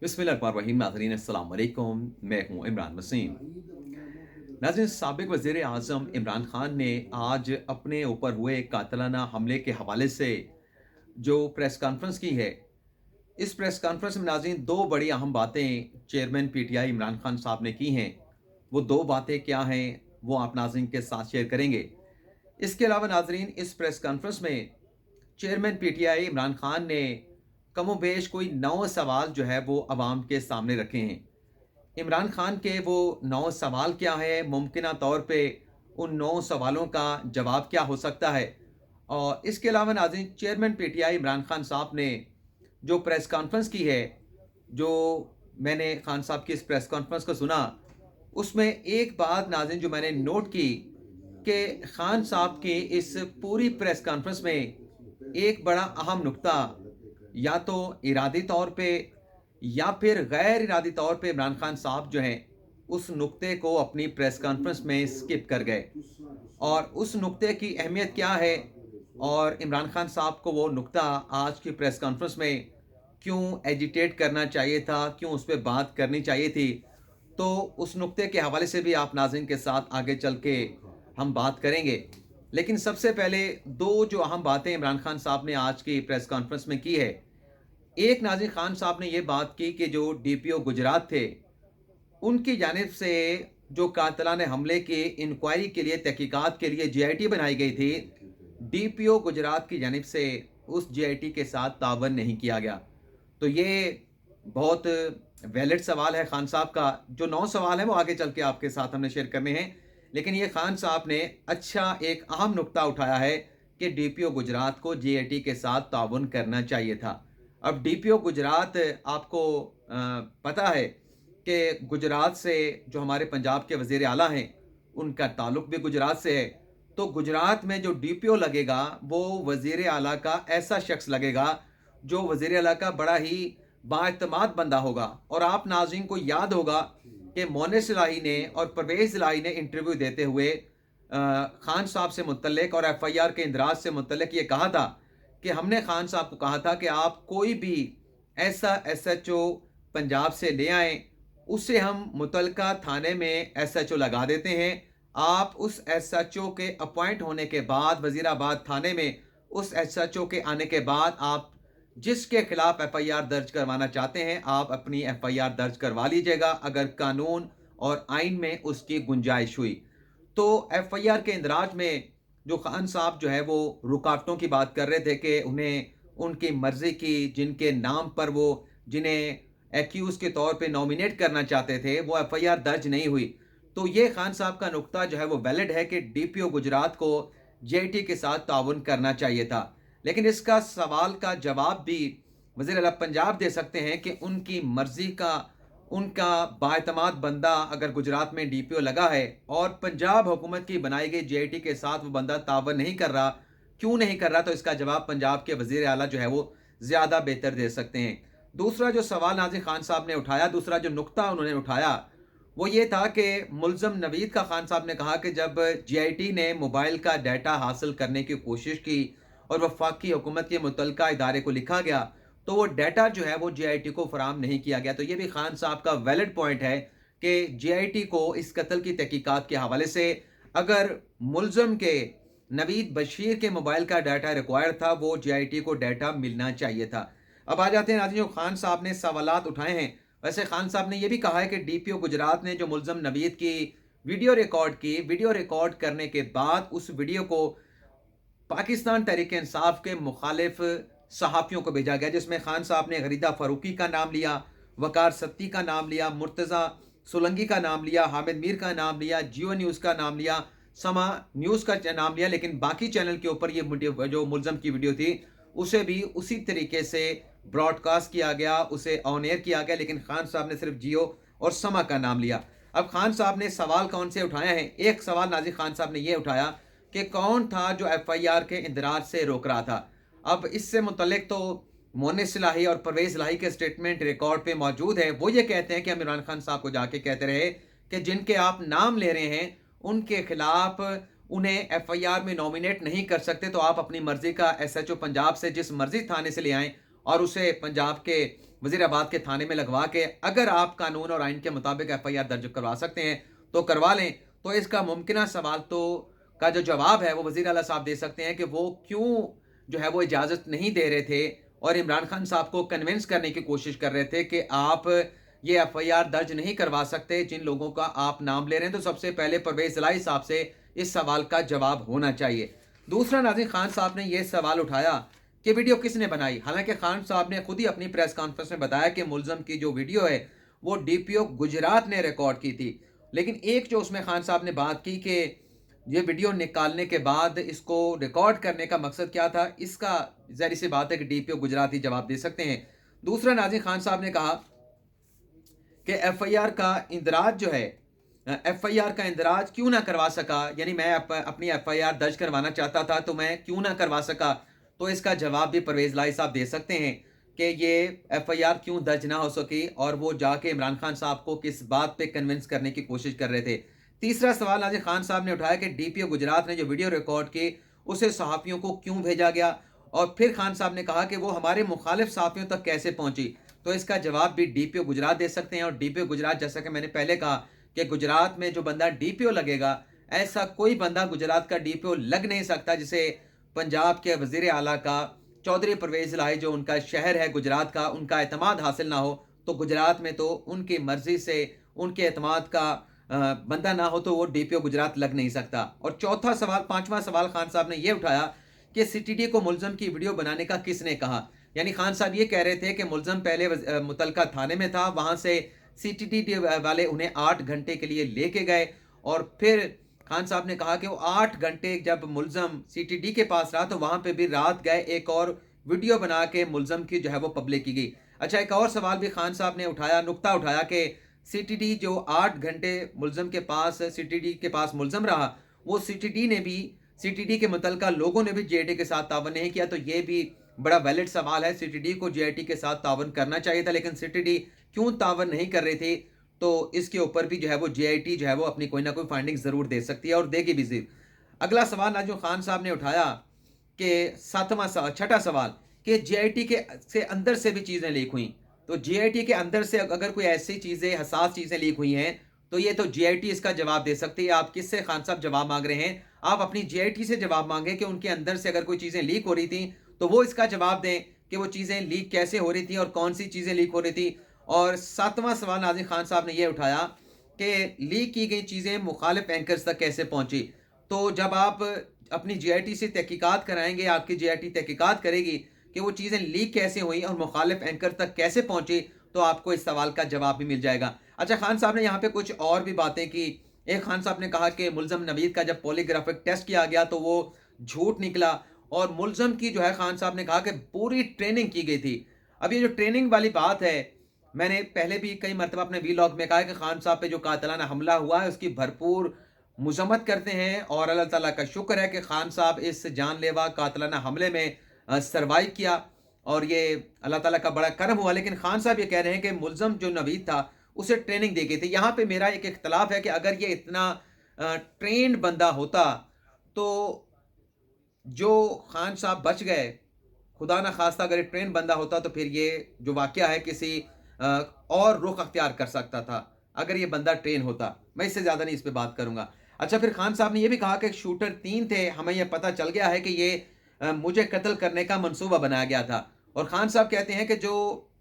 बिस्मिल्लाहिर्रहमानिर्रहीम। नाज़रीन अस्सलाम वालेकुम, मैं हूँ इमरान वसीम। नाज़रीन, साबिक़ वज़ीर आज़म इमरान ख़ान ने आज अपने ऊपर हुए कातिलाना हमले के हवाले से जो प्रेस कॉन्फ्रेंस की है, इस प्रेस कॉन्फ्रेंस में नाज़रीन 2 बड़ी अहम बातें चेयरमैन पीटीआई इमरान ख़ान साहब ने की हैं। वो 2 बातें क्या हैं, वो आप नाज़रीन के साथ शेयर करेंगे। इसके अलावा नाज़रीन, इस प्रेस कॉन्फ्रेंस में चेयरमैन पीटीआई इमरान ख़ान ने कमोबेश कोई 9 सवाल जो है वो अवाम के सामने रखे हैं। इमरान खान के वो 9 सवाल क्या है, मुमकिना तौर पे उन 9 सवालों का जवाब क्या हो सकता है। और इसके अलावा नाज़रीन, चेयरमैन पीटीआई इमरान खान साहब ने जो प्रेस कॉन्फ्रेंस की है, जो मैंने खान साहब की इस प्रेस कॉन्फ्रेंस को सुना, उसमें एक बात नाज़रीन जो मैंने नोट की कि खान साहब की इस पूरी प्रेस कॉन्फ्रेंस में एक बड़ा अहम नुक्ता या तो इरादी तौर पे या फिर गैर इरादी तौर पे इमरान खान साहब जो हैं उस नुक्ते को अपनी प्रेस कॉन्फ्रेंस में स्किप कर गए। और उस नुक्ते की अहमियत क्या है और इमरान खान साहब को वो नुक्ता आज की प्रेस कॉन्फ्रेंस में क्यों एजिटेट करना चाहिए था, क्यों उस पे बात करनी चाहिए थी, तो उस नुक्ते के हवाले से भी आप नाज़रीन के साथ आगे चल के हम बात करेंगे। लेकिन सबसे पहले 2 जो अहम बातें इमरान खान साहब ने आज की प्रेस कॉन्फ्रेंस में की है। एक, नाज़रीन, खान साहब ने ये बात की कि जो डीपीओ गुजरात थे, उनकी जानिब से जो कातिलाना हमले की इंक्वायरी के लिए, तहकीकात के लिए जेआईटी बनाई गई थी, डीपीओ गुजरात की जानिब से उस जेआईटी के साथ तावन नहीं किया गया। तो ये बहुत वैलिड सवाल है खान साहब का। जो 9 सवाल हैं वो आगे चल के आपके साथ हमने शेयर करने हैं। लेकिन ये खान साहब ने अच्छा एक अहम नुक्ता उठाया है कि डीपीओ गुजरात को जेआईटी के साथ ताउन करना चाहिए था। अब डीपीओ गुजरात, आपको पता है कि गुजरात से जो हमारे पंजाब के वज़ीर आला हैं, उनका ताल्लुक भी गुजरात से है। तो गुजरात में जो डीपीओ लगेगा, वो वज़ीर आला का ऐसा शख्स लगेगा, जो वज़ीर आला का बड़ा ही बाएतमाद बंदा होगा। और आप नाज़रीन को याद होगा कि मोनिस इलाही ने और परवेज़ इलाही ने इंटरव्यू देते हुए खान साहब से मुतल्लिक और एफआईआर के इंदराज से मुतल्लिक ये कहा था कि हमने खान साहब को कहा था कि आप कोई भी ऐसा एसएचओ पंजाब से ले आएं, उसे हम मुतलका थाने में एसएचओ लगा देते हैं। आप उस एसएचओ के अपॉइंट होने के बाद वजीराबाद थाने में उस एसएचओ के आने के बाद आप जिसके खिलाफ एफआईआर दर्ज करवाना चाहते हैं, आप अपनी एफआईआर दर्ज करवा लीजिएगा, अगर कानून और आइन में उसकी गुंजाइश हुई। तो एफआईआर के इंदराज में जो खान साहब जो है वो रुकावटों की बात कर रहे थे कि उन्हें उनकी मर्जी की जिनके नाम पर वो जिन्हें एक्यूज के तौर पे नॉमिनेट करना चाहते थे, वो एफआईआर दर्ज नहीं हुई। तो ये खान साहब का नुक्ता जो है वो वैलिड है कि डीपीओ गुजरात को जेआईटी के साथ ताउन करना चाहिए था। लेकिन इसका सवाल का जवाब भी वज़ीर आला पंजाब दे सकते हैं कि उनकी मर्जी का, उनका बाएतमाद बंदा अगर गुजरात में डीपीओ लगा है और पंजाब हुकूमत की बनाई गई जेआईटी के साथ वो बंदा तावन नहीं कर रहा, क्यों नहीं कर रहा, तो इसका जवाब पंजाब के वज़ीर आला जो है वो ज़्यादा बेहतर दे सकते हैं। दूसरा जो सवाल नाज़िर खान साहब ने उठाया, दूसरा जो नुक्ता उन्होंने उठाया, वो ये था कि मुल्ज़म नवीद का खान साहब ने कहा कि जब जेआईटी ने मोबाइल का डाटा हासिल करने की कोशिश की और वफाकी हुकूमत के मुतलका इदारे को लिखा गया, तो वो डाटा जो है वो जेआईटी को फराहम नहीं किया गया। तो ये भी खान साहब का वैलिड पॉइंट है कि जेआईटी को इस कत्ल की तहकीकात के हवाले से अगर मुल्ज़म के नवीद बशीर के मोबाइल का डाटा रिक्वायर्ड था, वो जेआईटी को डाटा मिलना चाहिए था। अब आ जाते हैं नाज़रीन, जो खान साहब ने सवालात उठाए हैं। वैसे खान साहब ने यह भी कहा है कि डीपीओ गुजरात ने जो मुल्ज़म नवीद की वीडियो रिकॉर्ड की, वीडियो रिकॉर्ड करने के बाद उस वीडियो को पाकिस्तान तहरीक इंसाफ के मुखालिफ सहाफ़ियों को भेजा गया, जिसमें खान साहब ने गरीदा फ़ारूकी का नाम लिया, वकार सत्ती का नाम लिया, मुर्तज़ा सोलंकी का नाम लिया, हामिद मीर का नाम लिया, जियो न्यूज़ का नाम लिया, समा न्यूज़ का नाम लिया। लेकिन बाकी चैनल के ऊपर ये जो मुल्ज़म की वीडियो थी, उसे भी उसी तरीके से ब्रॉडकास्ट किया गया, उसे ऑन एयर किया गया, लेकिन खान साहब ने सिर्फ जियो और समा का नाम लिया। अब खान साहब ने सवाल कौन से उठाए हैं? एक सवाल नाज़िर खान साहब ने यह उठाया कि कौन था जो एफआईआर के इंदराज से रोक रहा था। अब इससे मुतल्लिक तो मोनिस इलाही और परवेज़ इलाही के स्टेटमेंट रिकॉर्ड पे मौजूद है। वो ये कहते हैं कि हम इमरान खान साहब को जाके कहते रहे कि जिनके आप नाम ले रहे हैं उनके खिलाफ उन्हें एफआईआर में नॉमिनेट नहीं कर सकते, तो आप अपनी मर्जी का एसएचओ पंजाब से जिस मर्जी थाने से ले आएं اور اسے पंजाब के वज़ीराबाद के थाने में लगवा के अगर आप कानून और आइन के मुताबिक FIR दर्ज करवा सकते हैं तो करवा लें। तो इसका मुमकिना सवाल तो का जो जवाब है वो वज़ीर आला साहब दे सकते हैं कि वो क्यों जो है वो इजाज़त नहीं दे रहे थे और इमरान खान साहब को कन्विंस करने की कोशिश कर रहे थे कि आप ये FIR दर्ज नहीं करवा सकते जिन लोगों का आप नाम ले रहे हैं। तो सबसे पहले परवेज़ इलाही साहब से इस सवाल का जवाब होना चाहिए। दूसरा, नाज़रीन, खान साहब ने ये सवाल उठाया कि वीडियो किसने बनाई। हालांकि खान साहब ने खुद ही अपनी प्रेस कॉन्फ्रेंस में बताया कि मुलज़म की जो वीडियो है वो DPO गुजरात ने रिकॉर्ड की थी, लेकिन एक जो उसमें खान साहब ने बात की कि ये वीडियो निकालने के बाद इसको रिकॉर्ड करने का मकसद क्या था, इसका ज़ाहिर सी बात है कि DPO गुजरात ही जवाब दे सकते हैं। दूसरा, नाज़रीन, खान साहब ने कहा कि FIR का इंदराज जो है, FIR का इंदराज क्यों ना करवा सका, यानी मैं अपनी FIR दर्ज करवाना चाहता था तो मैं क्यों ना करवा सका। तो इसका जवाब भी परवेज़ इलाही साहब दे सकते हैं कि ये FIR क्यों दर्ज ना हो सकी और वो जाके इमरान खान साहब को किस बात पे कन्विंस करने की कोशिश कर रहे थे। तीसरा सवाल नाज़रीन, खान साहब ने उठाया कि DPO गुजरात ने जो वीडियो रिकॉर्ड की उसे सहाफ़ियों को क्यों भेजा गया, और फिर खान साहब ने कहा कि वो हमारे मुखालिफ सहाफ़ियों तक कैसे पहुंची। तो इसका जवाब भी DPO गुजरात दे सकते हैं। और DPO गुजरात, जैसा कि मैंने पहले कहा कि गुजरात में जो बंदा DPO लगेगा, ऐसा कोई बंदा गुजरात का DPO लग नहीं सकता जिसे पंजाब के वज़ीर आला का चौधरी परवेज़ इलाही, जो उनका शहर है गुजरात का, उनका एतमाद हासिल ना हो। तो गुजरात में तो उनकी मर्जी से उनके एतमाद का बंदा ना हो तो वो DPO गुजरात लग नहीं सकता। और चौथा सवाल, पांचवा सवाल खान साहब ने ये उठाया कि CTD को मुलज़म की वीडियो बनाने का किसने कहा। यानी खान साहब ये कह रहे थे कि मुलज़म पहले मुतलका थाने में था, वहाँ से CTD वाले उन्हें 8 घंटे के लिए लेके गए और फिर खान साहब ने कहा कि वो 8 घंटे जब मुलज़म CTD के पास रहा तो वहाँ पे भी रात गए एक और वीडियो बना के मुलज़म की जो है वो पब्लिक की गई। अच्छा, एक और सवाल भी खान साहब ने उठाया, नुक्ता उठाया कि CTD जो 8 घंटे मुलज़म के पास CTD के पास मुलज़म रहा, वो CTD के मुतलका लोगों ने भी JIT के साथ तावन नहीं किया। तो ये भी बड़ा वैलिड सवाल है। CTD को JIT के साथ तावन करना चाहिए था, लेकिन CTD क्यों तावन नहीं कर रही थी, तो इसके ऊपर भी जो है वो JIT जो है वो अपनी कोई ना कोई फाइंडिंग ज़रूर दे सकती है और देगी भी ज़रूर। अगला सवाल ना जो खान साहब ने उठाया कि छठा सवाल कि JIT के से अंदर से भी चीज़ें लीक हुई। तो JIT के अंदर से अगर कोई ऐसी चीज़ें, हसास चीज़ें लीक हुई हैं तो ये तो JIT इसका जवाब दे सकती है। आप किससे खान साहब जवाब मांग रहे हैं? आप अपनी JIT से जवाब मांगें कि उनके अंदर से अगर कोई चीज़ें लीक हो रही थी तो वो इसका जवाब दें कि वो चीज़ें लीक कैसे हो रही थी और कौन सी चीज़ें लीक हो रही थी। और सातवां सवाल नाज़रीन, खान साहब ने ये उठाया कि लीक की गई चीज़ें मुखालिफ एंकर्स तक कैसे पहुंची। तो जब आप अपनी JIT से तहकीकात कराएंगे, आपकी JIT तहकीकात करेगी कि वो चीज़ें लीक कैसे हुई और मुखालिफ एंकर तक कैसे पहुंची, तो आपको इस सवाल का जवाब भी मिल जाएगा। अच्छा, खान साहब ने यहाँ पे कुछ और भी बातें की। एक खान साहब ने कहा कि मुलज़म नवीद का जब पॉलीग्राफिक टेस्ट किया गया तो वो झूठ निकला, और मुलज़म की जो है खान साहब ने कहा कि पूरी ट्रेनिंग की गई थी। अब ये जो ट्रेनिंग वाली बात है, मैंने पहले भी कई मरतबा अपने वीलॉग में कहा है कि खान साहब पे जो कातिलाना हमला हुआ है उसकी भरपूर मज़म्मत करते हैं और अल्लाह ताला का शुक्र है कि खान साहब इस जानलेवा कातिलाना हमले में सर्वाइव किया और ये अल्लाह ताला का बड़ा करम हुआ। लेकिन खान साहब ये कह रहे हैं कि मुलज़म जो नवीद था उसे ट्रेनिंग दी गई थी। यहाँ पे मेरा एक इख्तलाफ है कि अगर ये इतना ट्रेंड बंदा होता तो जो खान साहब बच गए, खुदा ना खास्ता अगर एक ट्रेन बंदा होता तो फिर ये जो वाक़या है किसी और रुख अख्तियार कर सकता था अगर ये बंदा ट्रेन होता। मैं इससे ज़्यादा नहीं इस पे बात करूँगा। अच्छा, फिर खान साहब ने ये भी कहा कि शूटर 3 थे, हमें ये पता चल गया है कि ये मुझे कत्ल करने का मंसूबा बनाया गया था। और खान साहब कहते हैं कि जो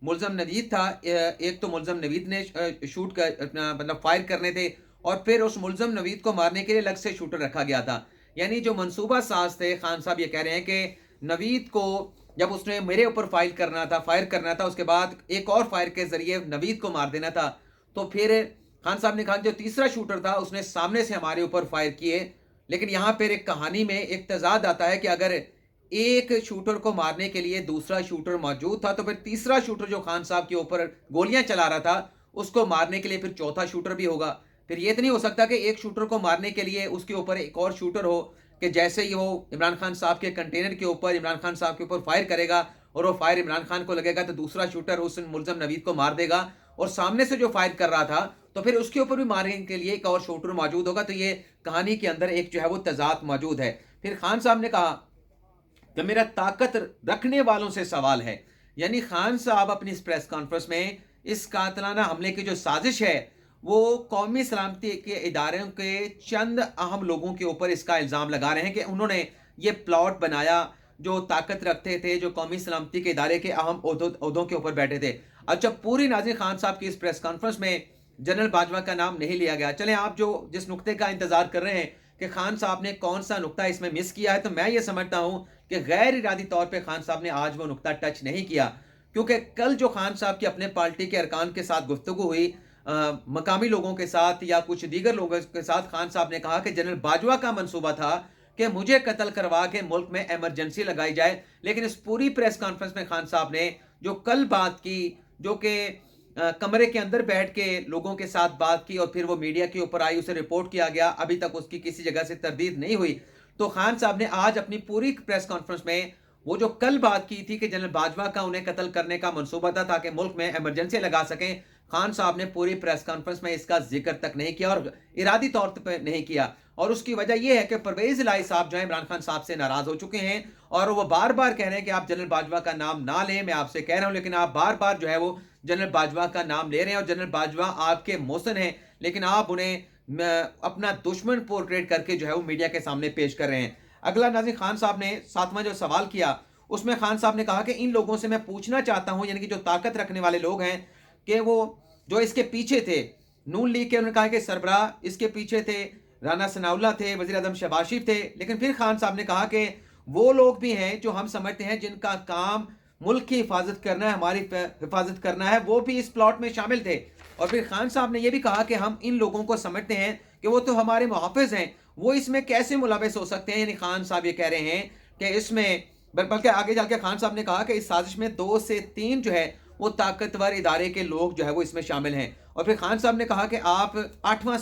मुलज़म नवीद था, एक तो मुलज़म नवीद ने शूट कर अपना मतलब फायर करने थे और फिर उस मुलज़म नवीद को मारने के लिए अलग से शूटर रखा गया था। यानी जो मंसूबा साज थे, खान साहब ये कह रहे हैं कि नवीद को जब उसने मेरे ऊपर फायर करना था, उसके बाद एक और फायर के ज़रिए नवीद को मार देना था। तो फिर खान साहब ने कहा जो तीसरा शूटर था उसने सामने से हमारे ऊपर फायर किए। लेकिन यहाँ पर एक कहानी में एक तज़ाद आता है कि अगर एक शूटर को मारने के लिए दूसरा शूटर मौजूद था तो फिर तीसरा शूटर जो खान साहब के ऊपर गोलियां चला रहा था उसको मारने के लिए फिर चौथा शूटर भी होगा। फिर ये तो नहीं हो सकता कि एक शूटर को मारने के लिए उसके ऊपर एक और शूटर हो कि जैसे ही वो इमरान खान साहब के कंटेनर के ऊपर इमरान खान साहब के ऊपर फायर करेगा और वो फायर इमरान खान को लगेगा तो दूसरा शूटर उस मुलज़म नवीद को मार देगा और सामने से जो फायर कर रहा था तो फिर उसके ऊपर भी मारने के लिए एक और शूटर मौजूद होगा। तो ये कहानी के अंदर एक जो है वो तजाद मौजूद है। फिर खान साहब ने कहा कि मेरा ताकत रखने वालों से सवाल है یعنی خان صاحب اپنی اس پریس کانفرنس میں اس قاتلانہ حملے کی جو سازش ہے وہ قومی سلامتی کے اداروں کے چند اہم لوگوں کے اوپر اس کا الزام لگا رہے ہیں کہ انہوں نے یہ پلاٹ بنایا، جو طاقت رکھتے تھے، جو قومی سلامتی کے ادارے کے اہم عہدوں کے اوپر بیٹھے تھے۔ اچھا، پوری ناظرین خان صاحب کی اس پریس کانفرنس میں جنرل باجوہ کا نام نہیں لیا گیا۔ چلیں، آپ جس نقطے کا انتظار کر رہے ہیں کہ خان صاحب نے کون سا نقطہ اس میں مس کیا ہے، تو میں یہ سمجھتا ہوں کہ غیر ارادی طور پہ خان صاحب نے آج وہ نقطہ ٹچ نہیں کیا، کیونکہ کل جو خان صاحب کی اپنے پارٹی کے ارکان کے ساتھ گفتگو ہوئی، مقامی لوگوں کے ساتھ یا کچھ دیگر لوگوں کے ساتھ، خان صاحب نے کہا کہ جنرل باجوہ کا منصوبہ تھا کہ مجھے قتل کروا کے ملک میں ایمرجنسی لگائی جائے، لیکن اس پوری پریس کانفرنس میں خان صاحب نے جو کل بات کی، جو کہ کمرے کے اندر بیٹھ کے لوگوں کے ساتھ بات کی اور پھر وہ میڈیا کے اوپر آئی، اسے رپورٹ کیا گیا، ابھی تک اس کی کسی جگہ سے تردید نہیں ہوئی، تو خان صاحب نے آج اپنی پوری پریس کانفرنس میں وہ جو کل بات کی تھی کہ جنرل باجوہ کا انہیں قتل کرنے کا منصوبہ تھا تاکہ ملک میں ایمرجنسی لگا سکیں، خان صاحب نے پوری پریس کانفرنس میں اس کا ذکر تک نہیں کیا اور ارادی طور پہ نہیں کیا، اور اس کی وجہ یہ ہے کہ پرویز الہی صاحب جو ہیں عمران خان صاحب سے ناراض ہو چکے ہیں اور وہ بار بار کہہ رہے ہیں کہ آپ جنرل باجوہ کا نام نہ لیں، میں آپ سے کہہ رہا ہوں، لیکن آپ بار بار جو ہے وہ جنرل باجوہ کا نام لے رہے ہیں، اور جنرل باجوہ آپ کے محسن ہیں، لیکن آپ انہیں اپنا دشمن پورٹریٹ کر کے جو ہے وہ میڈیا کے سامنے پیش کر رہے ہیں۔ اگلا ناظرین، خان صاحب نے ساتواں جو سوال کیا اس میں خان صاحب نے کہا کہ ان لوگوں سے میں پوچھنا چاہتا ہوں، یعنی کہ جو طاقت رکھنے والے لوگ ہیں، کہ وہ جو اس کے پیچھے تھے، نون لیگ کے، انہوں نے کہا کہ سربراہ اس کے پیچھے تھے، رانا ثناء اللہ تھے، وزیر اعظم شہباز شریف تھے، لیکن پھر خان صاحب نے کہا کہ وہ لوگ بھی ہیں جو ہم سمجھتے ہیں جن کا کام ملک کی حفاظت کرنا ہے، ہماری حفاظت کرنا ہے، وہ بھی اس پلاٹ میں شامل تھے، اور پھر خان صاحب نے یہ بھی کہا کہ ہم ان لوگوں کو سمجھتے ہیں کہ وہ تو ہمارے محافظ ہیں، وہ اس میں کیسے ملوث ہو سکتے ہیں، یعنی خان صاحب یہ کہہ رہے ہیں کہ اس میں، بلکہ آگے جا کے خان صاحب نے کہا کہ اس سازش میں 2 سے 3 جو ہے وہ طاقتور ادارے کے لوگ جو ہے وہ اس میں شامل ہیں، اور پھر خان صاحب نے کہا کہ آپ 9واں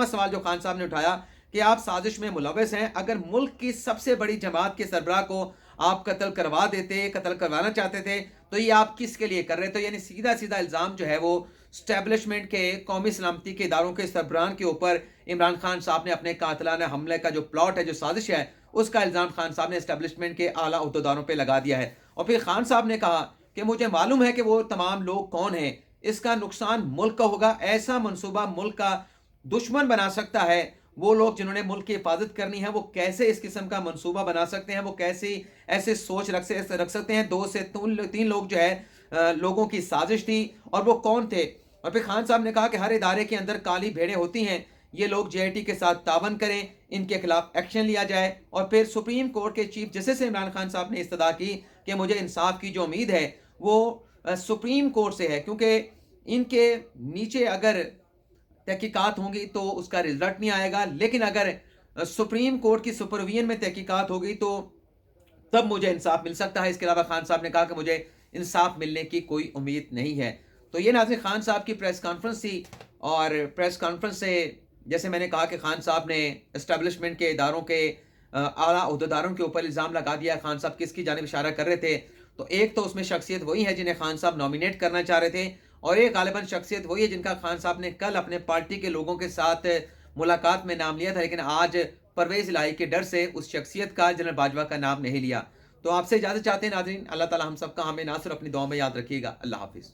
سوال جو خان صاحب نے اٹھایا کہ آپ سازش میں ملوث ہیں، اگر ملک کی سب سے بڑی جماعت کے سربراہ کو آپ قتل کروا دیتے، قتل کروانا چاہتے تھے، تو یہ آپ کس کے لیے کر رہے تھے؟ یعنی سیدھا سیدھا الزام جو ہے وہ اسٹیبلشمنٹ کے، قومی سلامتی کے اداروں کے سربراہان کے اوپر عمران خان صاحب نے اپنے قاتلانہ حملے کا جو پلاٹ ہے، جو سازش ہے، اس کا الزام خان صاحب نے اسٹیبلشمنٹ کے اعلیٰ عہدیداروں پہ لگا دیا ہے، اور پھر خان صاحب نے کہا کہ مجھے معلوم ہے کہ وہ تمام لوگ کون ہیں، اس کا نقصان ملک کا ہوگا، ایسا منصوبہ ملک کا دشمن بنا سکتا ہے، وہ لوگ جنہوں نے ملک کی حفاظت کرنی ہے وہ کیسے اس قسم کا منصوبہ بنا سکتے ہیں، وہ کیسے ایسے سوچ رکھ سکتے ہیں، 2 سے 3 لوگ جو ہے لوگوں کی سازش تھی، اور وہ کون تھے؟ اور پھر خان صاحب نے کہا کہ ہر ادارے کے اندر کالی بھیڑیں ہوتی ہیں، یہ لوگ جے آئی ٹی کے ساتھ تعاون کریں، ان کے خلاف ایکشن لیا جائے، اور پھر سپریم کورٹ کے چیف جسٹس سے عمران خان صاحب نے استدعا کی کہ مجھے انصاف کی جو امید ہے وہ سپریم کورٹ سے ہے، کیونکہ ان کے نیچے اگر تحقیقات ہوں گی تو اس کا رزلٹ نہیں آئے گا، لیکن اگر سپریم کورٹ کی سپرویژن میں تحقیقات ہوگی تو تب مجھے انصاف مل سکتا ہے۔ اس کے علاوہ خان صاحب نے کہا کہ مجھے انصاف ملنے کی کوئی امید نہیں ہے۔ تو یہ ناظرین خان صاحب کی پریس کانفرنس تھی، اور پریس کانفرنس سے جیسے میں نے کہا کہ خان صاحب نے اسٹیبلشمنٹ کے اداروں کے اعلیٰ عہدیداروں کے اوپر الزام لگا دیا۔ خان صاحب کس کی جانب اشارہ کر رہے تھے؟ تو ایک تو اس میں شخصیت وہی ہے جنہیں خان صاحب نامینیٹ کرنا چاہ رہے تھے، اور ایک غالباً شخصیت وہی ہے جن کا خان صاحب نے کل اپنے پارٹی کے لوگوں کے ساتھ ملاقات میں نام لیا تھا، لیکن آج پرویز الہی کے ڈر سے اس شخصیت کا، جنرل باجوہ کا نام نہیں لیا۔ تو آپ سے اجازت چاہتے ہیں ناظرین، اللہ تعالی ہم سب کا، ہمیں نہ صرف اپنی دعاؤں میں یاد رکھیے گا۔ اللہ حافظ۔